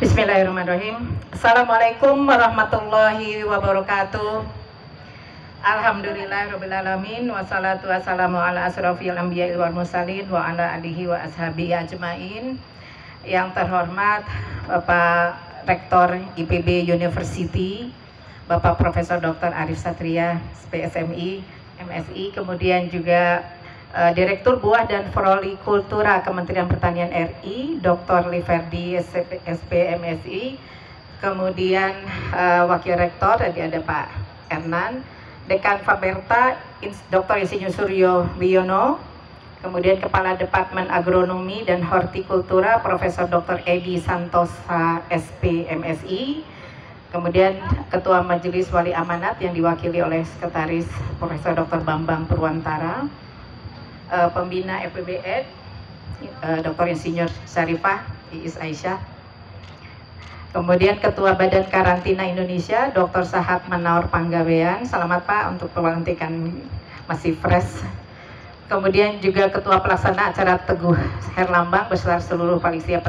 Bismillahirrahmanirrahim. Assalamualaikum warahmatullahi wabarakatuh. Alhamdulillahirrahmanirrahim. Wassalatu wassalamu ala asrofil anbiya wal mursalin wa ala alihi wa ashabihi ajmain. Yang terhormat Bapak Rektor IPB University, Bapak Profesor Dr. Arif Satria, PSMI, MSI, kemudian juga Direktur Buah dan Florikultura Kementerian Pertanian RI, Dr. Liverdi SPMSI, kemudian Wakil Rektor tadi ada Pak Ernan, Dekan Faberta Dr. Insinyur Suryo Wiono, kemudian Kepala Departemen Agronomi dan Hortikultura Profesor Dr. Edi Santosa SPMSI, kemudian Ketua Majelis Wali Amanat yang diwakili oleh Sekretaris Profesor Dr. Bambang Purwantara, Pembina FPBN Dr. Insinyur Syarifah Iis Aisyah, kemudian Ketua Badan Karantina Indonesia Dr. Sahat Manaur Panggabean, selamat Pak untuk pelantikan masih fresh. Kemudian juga Ketua Pelaksana acara Teguh Herlambang beserta seluruh panitia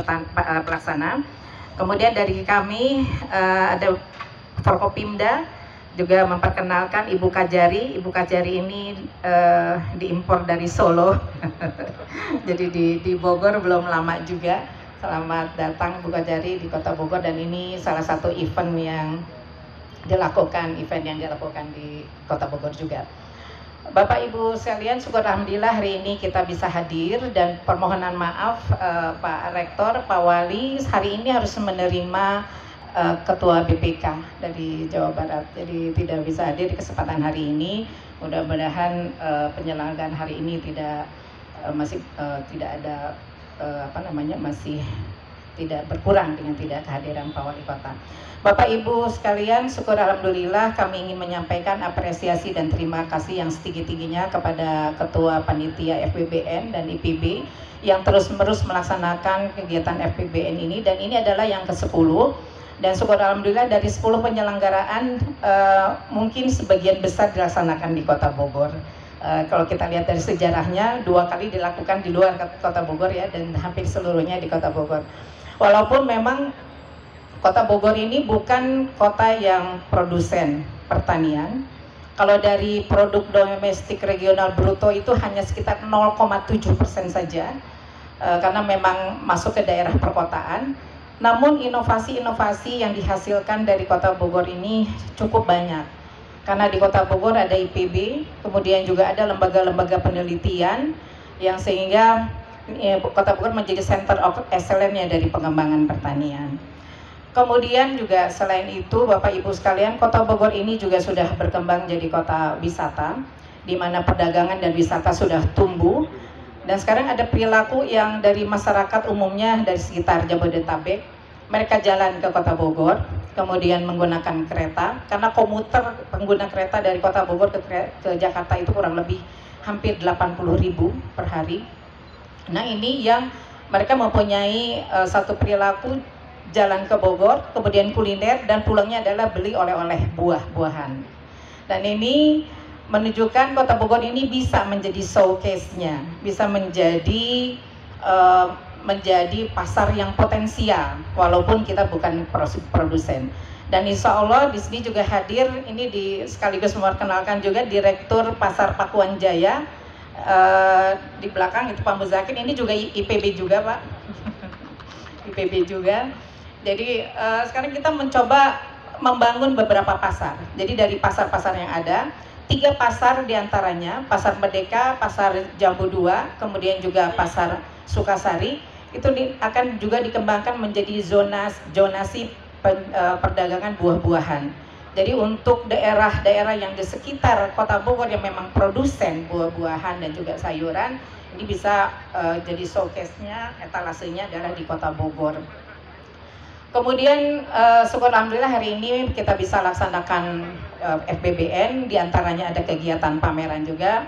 pelaksana. Kemudian dari kami ada Forkopimda juga memperkenalkan Ibu Kajari. Ibu Kajari ini diimpor dari Solo jadi di Bogor belum lama juga. Selamat datang Bu Kajari di Kota Bogor, dan ini salah satu event yang dilakukan di Kota Bogor juga. Bapak Ibu sekalian, syukur alhamdulillah hari ini kita bisa hadir, dan permohonan maaf Pak Rektor, Pak Wali hari ini harus menerima Ketua BPK dari Jawa Barat, jadi tidak bisa hadir di kesempatan hari ini. Mudah-mudahan penyelenggaraan hari ini tidak ada masih tidak berkurang dengan tidak kehadiran Pak Wali Kota. Bapak Ibu sekalian, syukur alhamdulillah kami ingin menyampaikan apresiasi dan terima kasih yang setinggi-tingginya kepada Ketua Panitia FPBN dan IPB yang terus-menerus melaksanakan kegiatan FPBN ini, dan ini adalah yang ke-10. Dan syukur alhamdulillah dari 10 penyelenggaraan mungkin sebagian besar dilaksanakan di Kota Bogor. Kalau kita lihat dari sejarahnya 2 kali dilakukan di luar Kota Bogor ya, dan hampir seluruhnya di Kota Bogor. Walaupun memang Kota Bogor ini bukan kota yang produsen pertanian. Kalau dari produk domestik regional bruto itu hanya sekitar 0,7% saja, karena memang masuk ke daerah perkotaan. Namun inovasi-inovasi yang dihasilkan dari Kota Bogor ini cukup banyak, karena di Kota Bogor ada IPB, kemudian juga ada lembaga-lembaga penelitian yang sehingga Kota Bogor menjadi center of excellence dari pengembangan pertanian. Kemudian juga selain itu Bapak Ibu sekalian, Kota Bogor ini juga sudah berkembang jadi kota wisata, di mana perdagangan dan wisata sudah tumbuh. Dan sekarang ada perilaku yang dari masyarakat umumnya dari sekitar Jabodetabek, mereka jalan ke Kota Bogor, kemudian menggunakan kereta, karena komuter pengguna kereta dari Kota Bogor ke Jakarta itu kurang lebih hampir 80.000 per hari. Nah ini yang mereka mempunyai satu perilaku jalan ke Bogor, kemudian kuliner, dan pulangnya adalah beli oleh-oleh buah-buahan. Dan ini menunjukkan Kota Bogor ini bisa menjadi showcase-nya, bisa menjadi pasar yang potensial walaupun kita bukan produsen. Dan insya Allah di sini juga hadir, ini sekaligus memperkenalkan juga Direktur Pasar Pakuan Jaya, di belakang itu Pak Muzakin, ini juga IPB juga Pak IPB juga. Jadi sekarang kita mencoba membangun beberapa pasar. Jadi dari pasar-pasar yang ada, 3 pasar diantaranya, Pasar Merdeka, Pasar Jambu 2, kemudian juga Pasar Sukasari, itu akan juga dikembangkan menjadi zonasi perdagangan buah-buahan. Jadi untuk daerah-daerah yang di sekitar Kota Bogor yang memang produsen buah-buahan dan juga sayuran, ini bisa jadi showcase-nya, etalasenya adalah di Kota Bogor. Kemudian syukur alhamdulillah hari ini kita bisa laksanakan FPBN, diantaranya ada kegiatan pameran juga.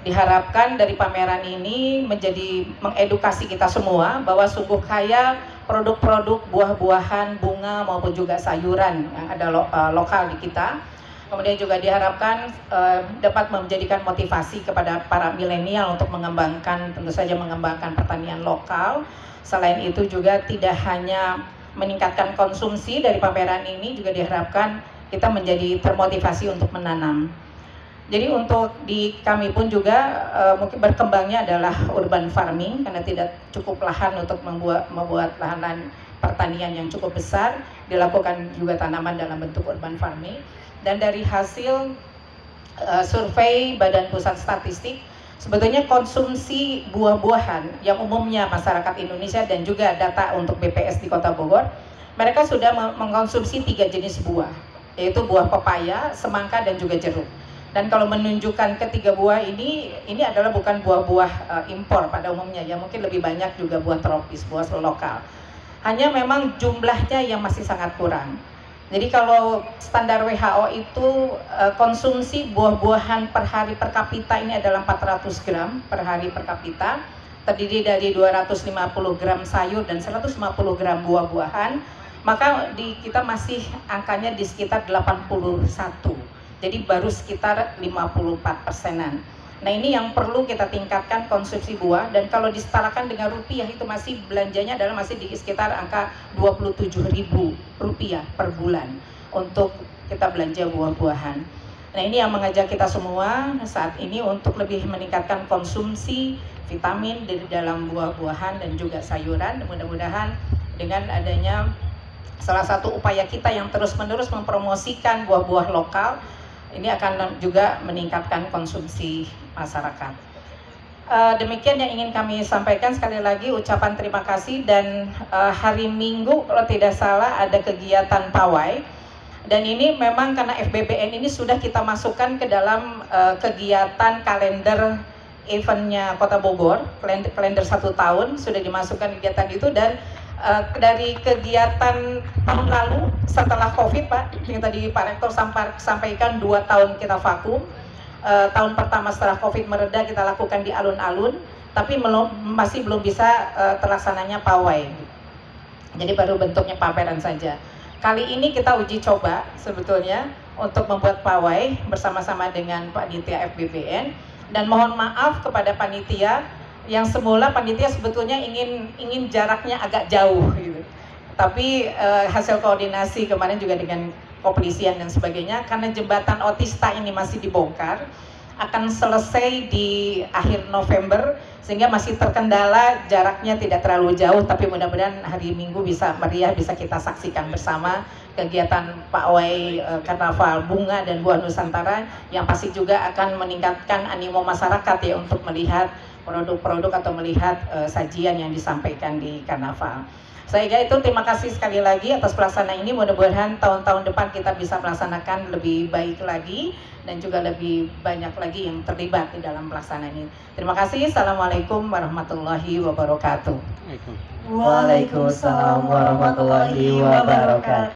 Diharapkan dari pameran ini mengedukasi kita semua bahwa sungguh kaya produk-produk buah-buahan, bunga maupun juga sayuran yang ada lokal di kita. Kemudian juga diharapkan dapat menjadikan motivasi kepada para milenial untuk tentu saja mengembangkan pertanian lokal. Selain itu juga tidak hanya meningkatkan konsumsi dari pameran ini juga diharapkan kita menjadi termotivasi untuk menanam. Jadi untuk di kami pun juga mungkin berkembangnya adalah urban farming karena tidak cukup lahan untuk membuat lahan pertanian yang cukup besar, dilakukan juga tanaman dalam bentuk urban farming. Dan dari hasil survei Badan Pusat Statistik, sebetulnya konsumsi buah-buahan yang umumnya masyarakat Indonesia dan juga data untuk BPS di Kota Bogor, mereka sudah mengkonsumsi 3 jenis buah, yaitu buah pepaya, semangka, dan juga jeruk. Dan kalau menunjukkan ketiga buah ini adalah bukan buah-buah impor pada umumnya, ya mungkin lebih banyak juga buah tropis, buah lokal. Hanya memang jumlahnya yang masih sangat kurang. Jadi kalau standar WHO itu konsumsi buah-buahan per hari per kapita ini adalah 400 gram per hari per kapita, terdiri dari 250 gram sayur dan 150 gram buah-buahan, maka kita masih angkanya di sekitar 81. Jadi baru sekitar 54%-an. Nah ini yang perlu kita tingkatkan konsumsi buah, dan kalau disetarakan dengan rupiah itu masih belanjanya adalah masih di sekitar angka Rp27.000 per bulan untuk kita belanja buah-buahan. Nah ini yang mengajak kita semua saat ini untuk lebih meningkatkan konsumsi vitamin dari dalam buah-buahan dan juga sayuran. Mudah-mudahan dengan adanya salah satu upaya kita yang terus-menerus mempromosikan buah-buah lokal, ini akan juga meningkatkan konsumsi masyarakat. Demikian yang ingin kami sampaikan. Sekali lagi ucapan terima kasih, dan hari Minggu kalau tidak salah ada kegiatan pawai, dan ini memang karena FBBN ini sudah kita masukkan ke dalam kegiatan kalender eventnya Kota Bogor, kalender 1 tahun sudah dimasukkan kegiatan itu. Dan dari kegiatan tahun lalu setelah COVID, Pak, yang tadi Pak Rektor sampaikan 2 tahun kita vakum. Tahun pertama setelah COVID mereda kita lakukan di alun-alun, tapi masih belum bisa terlaksananya pawai. Jadi baru bentuknya pameran saja. Kali ini kita uji coba sebetulnya untuk membuat pawai bersama-sama dengan panitia FBBN, dan mohon maaf kepada panitia yang semula panitia sebetulnya ingin jaraknya agak jauh gitu. Tapi hasil koordinasi kemarin juga dengan kepolisian dan sebagainya, karena jembatan Otista ini masih dibongkar, akan selesai di akhir November, sehingga masih terkendala jaraknya tidak terlalu jauh. Tapi mudah-mudahan hari Minggu bisa meriah, bisa kita saksikan bersama kegiatan pawai karnaval bunga dan buah Nusantara, yang pasti juga akan meningkatkan animo masyarakat ya untuk melihat produk-produk atau melihat sajian yang disampaikan di karnaval. Saya kira itu, terima kasih sekali lagi atas pelaksanaan ini. Mudah-mudahan tahun-tahun depan kita bisa melaksanakan lebih baik lagi dan juga lebih banyak lagi yang terlibat di dalam pelaksanaan ini. Terima kasih. Assalamualaikum warahmatullahi wabarakatuh. Waalaikumsalam warahmatullahi wabarakatuh.